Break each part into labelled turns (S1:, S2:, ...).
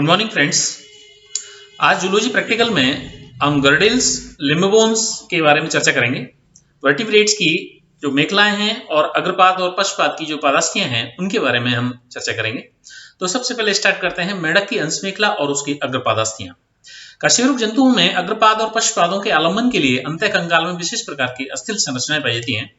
S1: Good morning friends. आज zoology practical में हम गर्डिल्स लिम्ब बोन्स के बारे में चर्चा करेंगे। वर्टिब्रेट्स की जो मेखलाएं हैं और अग्रपाद और पश्चपाद की जो पादास्थियां हैं उनके बारे में हम चर्चा करेंगे। तो सबसे पहले स्टार्ट करते हैं मेढक की अंशमेखला और उसकी अग्रपादास्थियां। कशेरुक जंतुओं में अग्रपाद और पश्चपादों के आलम्बन के लिए अंतःकंकाल में विशेष प्रकार की अस्थिर संरचनाएं पाई जाती हैं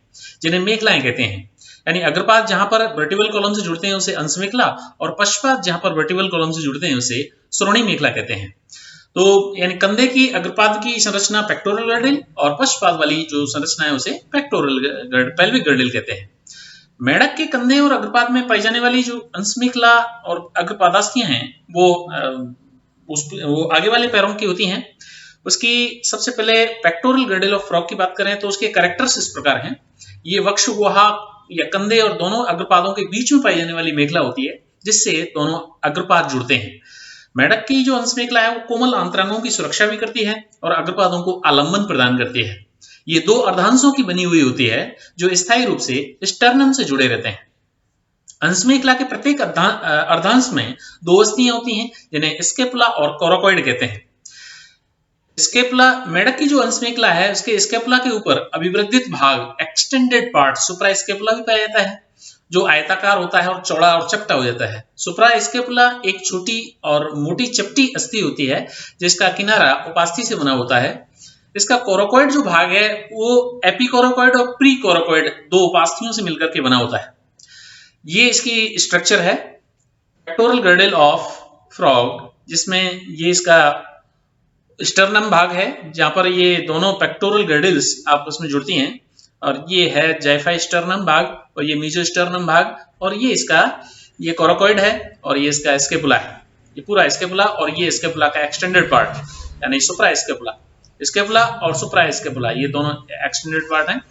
S1: जिन्हें मेखलाएं कहते हैं। यानी अग्रपाद जहां पर वर्टिबल कॉलम से जुड़ते हैं उसे अंशमेखला और पश्चपाद जहां पर वर्टिबल कॉलम से जुड़ते हैं उसे श्रोणि मेखला कहते हैं। तो यानी कंधे की अग्रपाद की संरचना पेक्टोरल गर्डिल और पश्चपाद वाली जो संरचना है उसे पेल्विक गर्डिल कहते हैं। मेढक के कंधे और अग्रपाद में पाई जाने वाली जो अंशमेखला और अग्रपादास्थियां हैं वो आगे वाले पैरों की होती हैं। उसकी सबसे पहले पेक्टोरल गर्डिल ऑफ फ्रॉग की बात करें तो उसके कैरेक्टर्स इस प्रकार हैं। ये वक्ष गुहा या कंधे और दोनों अग्रपादों के बीच में पाई जाने वाली मेखला होती है जिससे दोनों अग्रपाद जुड़ते हैं। मेढक की जो अंशमेखला है वो कोमल आंतरांगों की सुरक्षा भी करती है और अग्रपादों को आलंबन प्रदान करती है। ये दो अर्धांशों की बनी हुई होती है जो स्थायी रूप से स्टर्नम से जुड़े रहते हैं। अंशमेखला के प्रत्येक अर्धांश में दो अस्थियां होती हैं जिन्हें स्केपुला और कोरोकॉइड कहते हैं। स्केपुला मेढक की जो अंशमेखला है उसके स्केपुला के ऊपर अभिवृद्धित भाग एक्सटेंडेड पार्ट सुप्रा स्केपुला भी पाया जाता है जो आयताकार होता है और चौड़ा और चपटा हो जाता है। सुप्रा स्केपुला एक छोटी और मोटी चपटी अस्थि होती है जिसका किनारा उपास्थि से बना होता है। इसका कोरोकॉइड जो भाग है वो एपिकोरोकॉइड और प्री कोरोकॉइड दो उपास्थियों से मिलकर के बना होता है। ये इसकी स्ट्रक्चर है पेक्टोरल गर्डिल ऑफ फ्रॉग जिसमें ये इसका स्टर्नम भाग है जहां पर ये दोनों पेक्टोरल गर्डिल्स आपस में जुड़ती हैं और ये है जाइफा स्टर्नम भाग और ये मीजो स्टर्नम भाग और ये कोरोकॉइड है और ये इसका स्केपुला है। ये पूरा स्केपुला और ये स्केपुला का एक्सटेंडेड पार्ट यानी सुप्रा स्केपुला और सुप्रा स्केपुला ये दोनों एक्सटेंडेड पार्ट हैं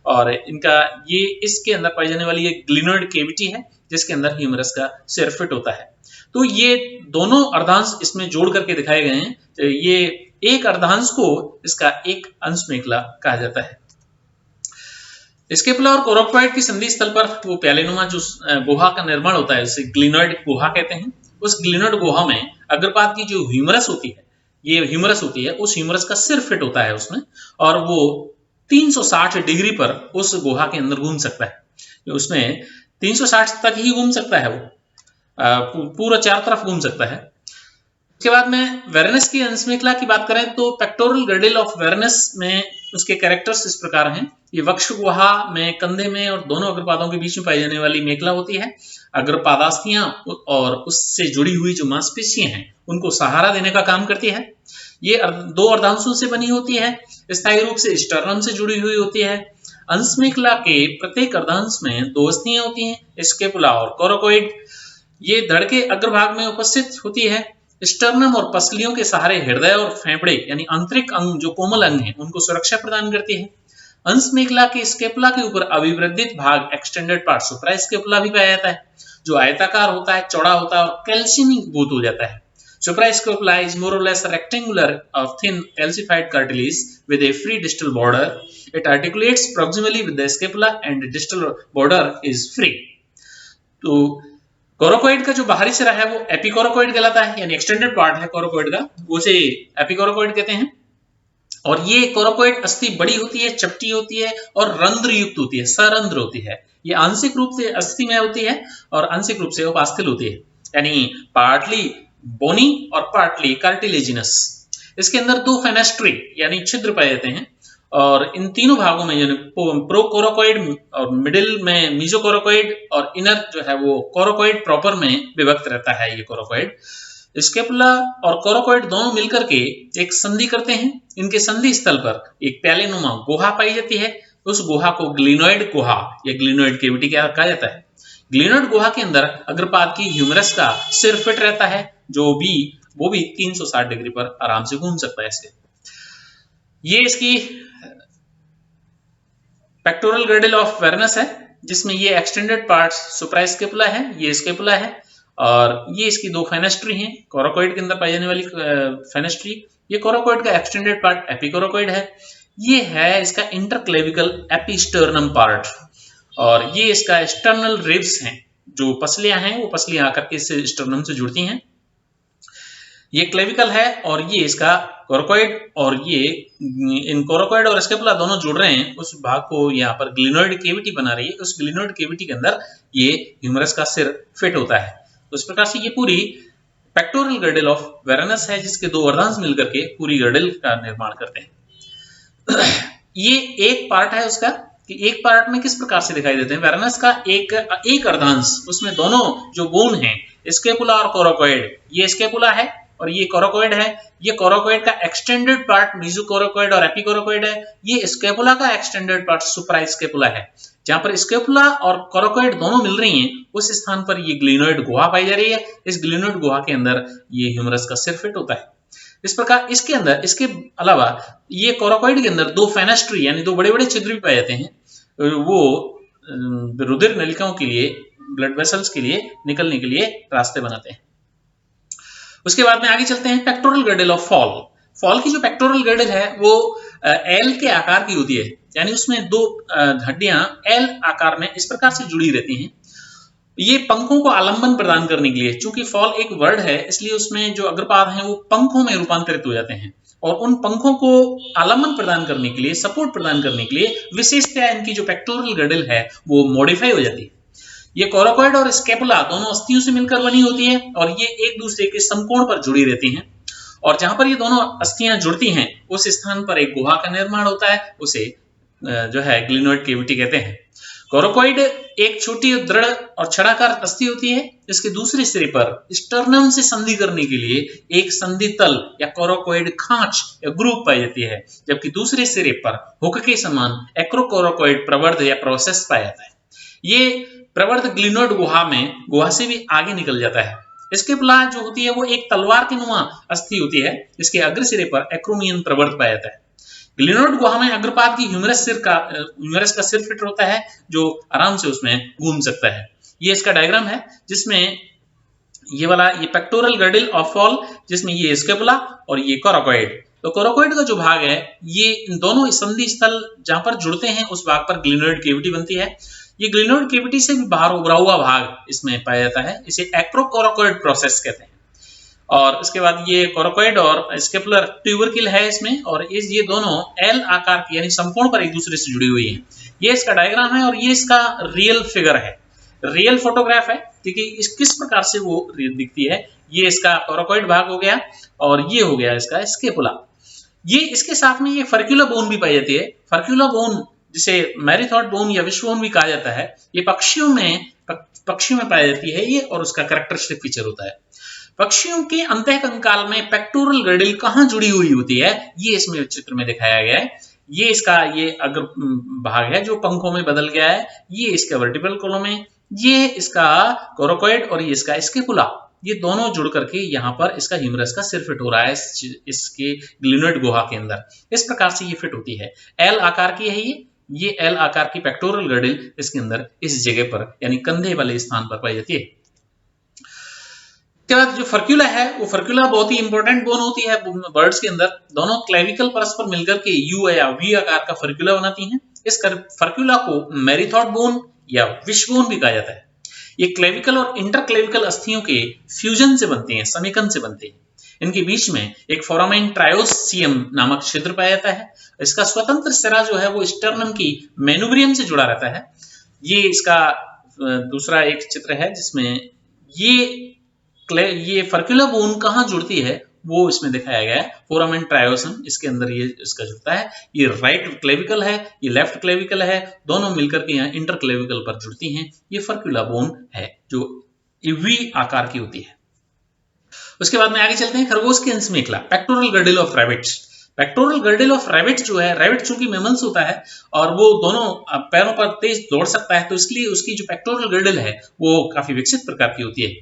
S1: और इनका ये इसके अंदर पाई जाने वाली एक ग्लिनोइड केविटी है जिसके अंदर ह्यूमरस का सिर फिट होता है। तो ये दोनों अर्धांश इसमें जोड़ करके दिखाए गए हैं। तो ये एक अर्धांश को इसका एक अंशमेखला कहा जाता है। स्केपुला और कोरोकॉइड की संधि स्थल पर वो प्यालेनुमा जो गुहा का निर्माण होता है उसे ग्लिनोइड गुहा कहते हैं। उस ग्लिनोइड गुहा में अग्रपाद की जो ह्यूमरस होती है उस ह्यूमरस का सिर फिट होता है उसमें और वो 360 डिग्री पर उस गुहा के अंदर घूम सकता है। उसमें 360 तक ही घूम सकता है, वो पूरा चारों तरफ घूम सकता है। उसके बाद में वेरेनस की अंशमेखला की बात करें तो पेक्टोरल गर्डिल ऑफ वेरेनस में उसके कैरेक्टर्स इस प्रकार हैं। ये वक्ष गुहा में कंधे में और दोनों अग्रपादों के बीच में पाई जाने वाली मेखला होती है। अग्रपादास्थियां और उससे जुड़ी हुई जो मांसपेशियां हैं उनको सहारा देने का काम करती है। ये दो अर्धांशों से बनी होती है, स्थायी रूप से स्टर्नम से जुड़ी हुई होती है। अंशमेखला के प्रत्येक अर्धांश में दो अस्थियां होती हैं, स्केपुला और कोरोकॉइड। ये धड़ के अग्रभाग में उपस्थित होती है। स्टर्नम और पसलियों के सहारे हृदय और फेफड़े यानी आंतरिक अंग जो कोमल अंग हैं उनको सुरक्षा प्रदान करती है। अंशमेखला के स्केपुला के ऊपर अभिवृद्धित भाग एक्सटेंडेड पार्ट सुप्रा स्केपुला भी पाया जाता है जो आयताकार होता है, चौड़ा होता है और कैल्शियमीभूत हो जाता है। सुप्रा scapula is more or less rectangular of thin calcified cartilage with a free distal border. It articulates proximally with the scapula and the distal border is free. तो कोरोकॉइड का जो बाहरी सिरा है वो एपिकोरोकॉइड कहलाता है यानी एक्सटेंडेड पार्ट है कोरोकॉइड का, उसे एपिकोरोकॉइड कहते हैं। और ये कोरोकॉइड अस्थि बड़ी होती है, चपटी होती है और रंध्र युक्त होती है, सरंध्र होती है। ये आंशिक रूप से अस्थि में होती है और आंशिक रूप से उपास्थल होती है यानी पार्टली बोनी और पार्टली कार्टिलेजिनस। इसके अंदर दो फेनेस्ट्री यानी छिद्र पाए जाते हैं और इन तीनों भागों में यानी प्रोकोरोकॉइड और मिडिल में मीजोकोरोकॉइड और इनर जो है वो कोरोकॉइड प्रॉपर में विभक्त रहता है। ये कोरोकॉइड स्केपुला और कोरोकॉइड दोनों मिलकर के एक संधि करते हैं। इनके संधि स्थल पर एक प्यालेनुमा गुहा पाई जाती है। उस गुहा को ग्लिनोइड गुहा या ग्लिनोइड केविटी कहा जाता है। ग्लिनोइड गुहा के अंदर अग्रपाद की ह्यूमरस का सिर फिट रहता है वो भी 360 डिग्री पर आराम से घूम सकता है। इसके ये इसकी पेक्टोरल गर्डिल ऑफ वेरेनस है जिसमें ये एक्सटेंडेड पार्ट सुप्रा स्केपुला है, ये स्केपुला है और ये इसकी दो फेनेस्ट्री हैं। कोरोकॉइड के अंदर पाई जाने वाली फेनेस्ट्री, ये कोरोकॉइड का एक्सटेंडेड पार्ट एपिकोरोकॉइड है। ये है इसका इंटरक्लेविकल एपिस्टर्नम पार्ट और ये इसका एक्सटर्नल रिब्स हैं। जो पसलियां हैं वो पसलियां आकर के इस स्टर्नम से जुड़ती हैं। ये क्लेविकल है और ये इसका कोरोकोइड, और ये इन कोरोकोइड और स्केपुला दोनों जुड़ रहे हैं उस भाग को यहाँ पर ग्लिनोइड केविटी बना रही है। उस ग्लिनोइड केविटी के अंदर ये ह्यूमरस का सिर फिट होता है। तो इस प्रकार से ये पूरी पेक्टोरल गर्डल ऑफ वेरानस है, जिसके दो अर्धांश मिलकर के पूरी गर्डल का निर्माण करते हैं। ये एक पार्ट है उसका कि एक पार्ट में किस प्रकार से दिखाई देते हैं। वेरानस का एक अर्धांश, उसमें दोनों जो बोन हैं स्केपुला और कोरोकोइड, ये स्केपुला है और ये कोरोकोइड है। ये कोरोकोइड का एक्सटेंडेड पार्ट मेसोकोरोकोइड और एपिकोरोकोइड है। ये स्केपुला का एक्सटेंडेड पार्ट सुप्रास्केपुला है। जहां पर स्केपुला और कोरोकोइड दोनों मिल रही हैं उस स्थान पर ये ग्लिनोइड गुहा पाई जा रही है। इस ग्लिनोइड गुहा के अंदर ये ह्यूमरस का सिर फिट होता है। इस प्रकार इसके अंदर, इसके अलावा ये कोरोकोइड के अंदर दो फेनेस्ट्री यानी दो बड़े बड़े छिद्र भी पाए जाते हैं। वो रुधिर नलिकाओं के लिए, ब्लड वेसल्स के लिए निकलने के लिए रास्ते बनाते हैं। उसके बाद में आगे चलते हैं pectoral girdle of fall. Fall की जो पेक्टोरल गर्डल है वो एल के आकार की होती है, यानी उसमें दो हड्डियां एल आकार में इस प्रकार से जुड़ी रहती हैं। ये पंखों को आलंबन प्रदान करने के लिए, चूंकि फॉल एक वर्ड है इसलिए उसमें जो अग्रपाद हैं वो पंखों में रूपांतरित हो जाते हैं और उन पंखों को आलंबन प्रदान करने के लिए, सपोर्ट प्रदान करने के लिए विशेषतया इनकी जो पेक्टोरल गर्डल है वो मॉडिफाई हो जाती है। ये कोरोकोइड और स्केपुला दोनों अस्थियों से मिलकर बनी होती है और ये एक दूसरे के समकोण पर जुड़ी रहती हैं, और जहां पर ये दोनों अस्थियां जुड़ती हैं उस स्थान पर एक गुहा का निर्माण होता है, उसे जो है ग्लिनोइड केविटी कहते हैं। कोरोकोइड एक छोटी दृढ़ और छड़ाकार अस्थि होती है। इसके दूसरे सिरे पर स्टर्नम से संधि करने के लिए एक संधि तल या कोरोकोइड खांच या ग्रूव पाई जाती है, जबकि दूसरे सिरे पर हुक के समान एक्रोकोरोकोइड प्रवर्ध या प्रोसेस पाया जाता है। ये प्रवर्ध ग्लिनोइड गुहा से भी आगे निकल जाता है। स्केपुला जो होती है वो एक तलवार के नुमा अस्थि होती है, इसके अग्र सिरे पर एक्रोमियन प्रवर्ध पाया जाता है। ग्लिनोइड गुहा में अग्रपाद की ह्यूमरस का सिर फिट होता है जो आराम से उसमें घूम सकता है। ये इसका डायग्राम है जिसमें ये वाला ये पेक्टोरल गर्डल ऑफ फॉल, जिसमें ये स्केपुला और ये कोरोकोइड। तो कोरोकोइड का जो भाग है ये इन दोनों संधि स्थल जहां पर जुड़ते हैं उस भाग पर ग्लिनोइड केविटी बनती है। ये ग्लिनोइड केविटी से भी बाहर उभरा हुआ भाग इसमें पाया जाता है, इसे एक्रोकोरोकोइड प्रोसेस कहते हैं। और उसके बाद ये कोरोकोइड और स्केपुलर ट्यूबरकिल है इसमें, और ये दोनों एल आकार की यानी समकोण पर एक दूसरे से जुड़ी हुई हैं। ये इसका डायग्राम है और ये इसका रियल फिगर है, रियल फोटोग्राफ है, क्योंकि इस किस प्रकार से वो दिखती है। ये इसका कोरोकोइड भाग हो गया और ये हो गया इसका स्केपुला। ये इसके साथ में ये फर्क्यूला बोन भी पाई जाती है। फर्क्यूला बोन जिसे मैरीथॉट बोन या विश्वबोन भी कहा जाता है, ये पक्षियों में पाई जाती है ये, और उसका कैरेक्टरिस्टिक फीचर होता है। पक्षियों के अंतःकंकाल में पेक्टोरल गर्डल कहां जुड़ी हुई होती है ये इसमें चित्र में दिखाया गया है। ये इसका ये अग्र भाग है जो पंखों में बदल गया है, ये इसका वर्टिब्रल कॉलम है, ये इसका कोरोकोइड और ये इसका स्केपुला, ये दोनों जुड़ करके यहाँ पर इसका ह्यूमरस का सिर फिट हो रहा है इसके ग्लिनोइड गुहा के अंदर। इस प्रकार से ये फिट होती है। एल आकार की है ये एल आकार की पेक्टोरल गर्डल इसके अंदर इस जगह पर यानी कंधे वाले स्थान पर पाई जाती है। उसके बाद जो फर्क्यूला है वो फर्क्यूला बहुत ही इंपॉर्टेंट बोन होती है बर्ड्स के अंदर। दोनों क्लेविकल परस्पर मिलकर के यू या वी आकार का फर्क्यूला बनाती हैं। इस फर्क्यूला को मैरीथॉट बोन या विश्वबोन भी कहा जाता है। ये क्लेविकल और इंटरक्लेविकल अस्थियों के फ्यूजन से बनते हैं, समेकन से बनते हैं। इनके बीच में एक फोरामेन ट्रायोसियम नामक छिद्र पाया जाता है। इसका स्वतंत्र सिरा जो है वो स्टर्नम की मेनुब्रियम से जुड़ा रहता है। ये इसका दूसरा एक चित्र है जिसमें ये फर्क्यूला बोन कहां जुड़ती है वो इसमें दिखाया गया है। फोरामेन ट्रायोसम इसके अंदर ये इसका जुड़ता है। ये राइट क्लेविकल है, ये लेफ्ट क्लेविकल है, दोनों मिलकर के यहाँ इंटर क्लेविकल पर जुड़ती हैं। ये फर्क्यूला बोन है जो वी आकार की होती है। उसके बाद में आगे चलते हैं खरगोश की अंश मेखला, pectoral girdle of rabbits. Pectoral girdle of rabbit जो है, रैबिट चूंकि मैमल्स होता है और वो दोनों पैरों पर तेज दौड़ सकता है, तो इसलिए उसकी जो पेक्टोरल गर्डल है वो काफी विकसित प्रकार की होती है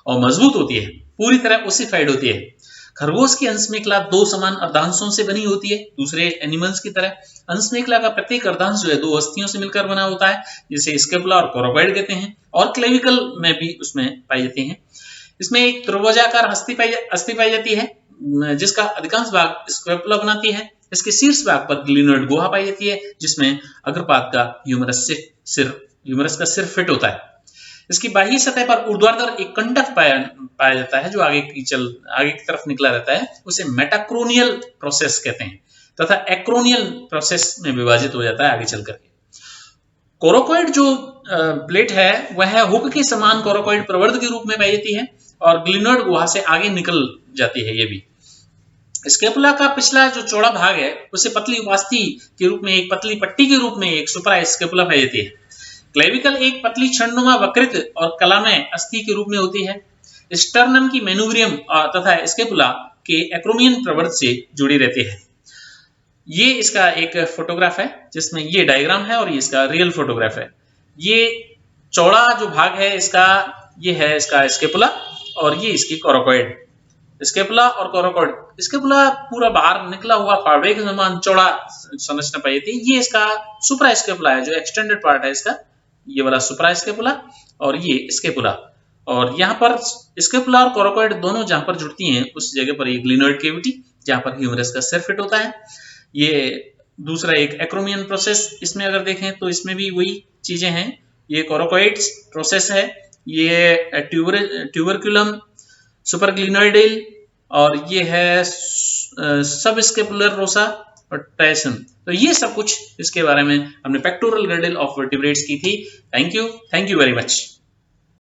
S1: और मजबूत होती है, पूरी तरह ओसिफाइड होती है। खरगोश की अंश मेखला दो समान अर्धांशों से बनी होती है दूसरे एनिमल्स की तरह। अंश मेखला का प्रत्येक अर्धांश जो है दो अस्थियों से मिलकर बना होता है, जिसे स्केपुला और कोरोकोइड कहते हैं, और क्लेविकल में भी उसमें पाई जाती है। इसमें एक त्रिभुजाकार अस्थि पाई जाती है जिसका अधिकांश भाग स्केपुला बनाती है। इसके शीर्ष भाग पर ग्लिनोइड गुहा पाई जाती है जिसमें अग्रपाद का ह्यूमरस का सिर फिट होता है। इसकी बाह्य सतह पर ऊर्ध्वाधर एक कंडक पाया जाता है जो आगे की तरफ निकला रहता है, उसे मेटाक्रोनियल प्रोसेस कहते हैं तथा एक्रोनियल प्रोसेस में विभाजित हो जाता है आगे चल करके। कोरोकोइड जो प्लेट है वह हुक के समान कोरोकोइड प्रवर्ध के रूप में पाई जाती है और ग्लिनोइड गुहा से आगे निकल जाती है। ये भी स्केपुला का पिछला जो चौड़ा भाग है उसे पतली उपास्थि के रूप में, एक पतली पट्टी के रूप में एक सुपरा स्केपुला पाई जाती है। क्लेविकल एक पतली छड़नुमा वक्रित और कलामय अस्थि के रूप में होती है। स्टर्नम की मेनुब्रियम तथा स्केपुला के एक्रोमियन प्रवर्ध से जुड़ी रहती है। ये इसका एक फोटोग्राफ है जिसमें ये डायग्राम है और ये इसका रियल फोटोग्राफ है। ये चौड़ा जो भाग है इसका, ये है इसका स्केपुला और ये इसकी कोरोकोइड। स्केपुला और कोरोकोइड, स्केपुला पूरा बाहर निकला हुआ फावड़े के समान चौड़ा संरचना पाई जाती है। ये इसका सुप्रा स्केपुला है जो एक्सटेंडेड पार्ट है इसका, ये वाला सुप्रा स्केपुला और ये स्केपुला। और यहाँ पर स्केपुला और कोरोकोइड दोनों जहां पर जुड़ती हैं उस जगह पर ये ग्लिनोइड कैविटी जहां पर ह्यूमरस का सिर फिट होता है। ये दूसरा एक एक्रोमियन प्रोसेस, इसमें अगर देखें तो इसमें भी वही चीजें हैं। ये कोरोकोइड्स प्रोसेस है, ये ट्यूबरक्युलम सुपरग्लिनोइडल और ये है सब स्केपुलर रोसा और टाइसन। तो ये सब कुछ इसके बारे में हमने पेक्टोरल गर्डल ऑफ वर्टिब्रेट्स की थी। Thank you very much.